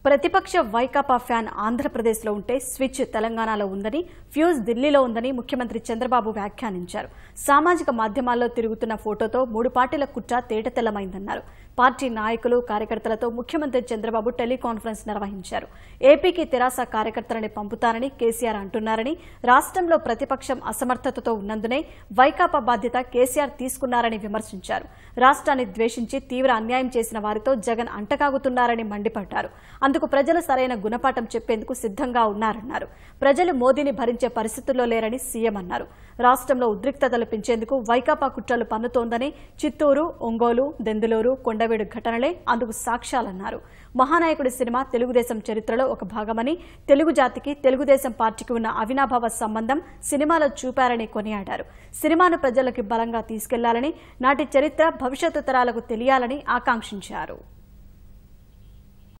ప్రతిపక్ష వైకాపా ఫ్యాన్ ఆంధ్రప్రదేశ్లో ఉంటే స్విచ్ తెలంగాణలో ఉందని, ఫ్యూజ్ ఢిల్లీలో ఉందని ముఖ్యమంత్రి చంద్రబాబు వ్యాఖ్యానించారు. సామాజిక మాధ్యమాల్లో తిరుగుతున్న ఫోటోతో మూడు పార్టీల కుట్ర తేటతెల్లమైందన్నారు. పార్టీ నాయకులు, కార్యకర్తలతో ముఖ్యమంత్రి చంద్రబాబు టెలికాన్ఫరెన్స్ నిర్వహించారు. ఏపీకి తెరాస కార్యకర్తలని పంపుతారని కేసీఆర్ అంటున్నారని, రాష్ట్రంలో ప్రతిపక్షం అసమర్థతతో ఉన్నందునే వైకాపా బాధ్యత కేసీఆర్ తీసుకున్నారని విమర్శించారు. రాష్ట్రాన్ని ద్వేషించి తీవ్ర అన్యాయం చేసిన వారితో జగన్ అంటకాగుతున్నారని మండిపడ్డారు. అందుకు ప్రజలు సరైన గుణపాఠం చెప్పేందుకు సిద్ధంగా ఉన్నారన్నారు. ప్రజలు మోదీని భరించే పరిస్థితుల్లో లేరని సీఎం అన్నారు. రాష్ట్రంలో ఉద్రిక్తతలు పెంచేందుకు వైకాపా కుట్రలు పన్నుతోందని, చిత్తూరు, ఒంగోలు, దెందులూరు, కొండవీడు ఘటనలే అందుకు సాక్ష్యాలన్నారు. మహానాయకుడి సినిమా తెలుగుదేశం చరిత్రలో ఒక భాగమని, తెలుగు జాతికి తెలుగుదేశం పార్టీకి ఉన్న అవినాభావ సంబంధం సినిమాలో చూపారని కొనియాడారు. సినిమాను ప్రజలకు బలంగా తీసుకెళ్లాలని, నాటి చరిత్ర భవిష్యత్తు తరాలకు తెలియాలని ఆకాంక్షించారు.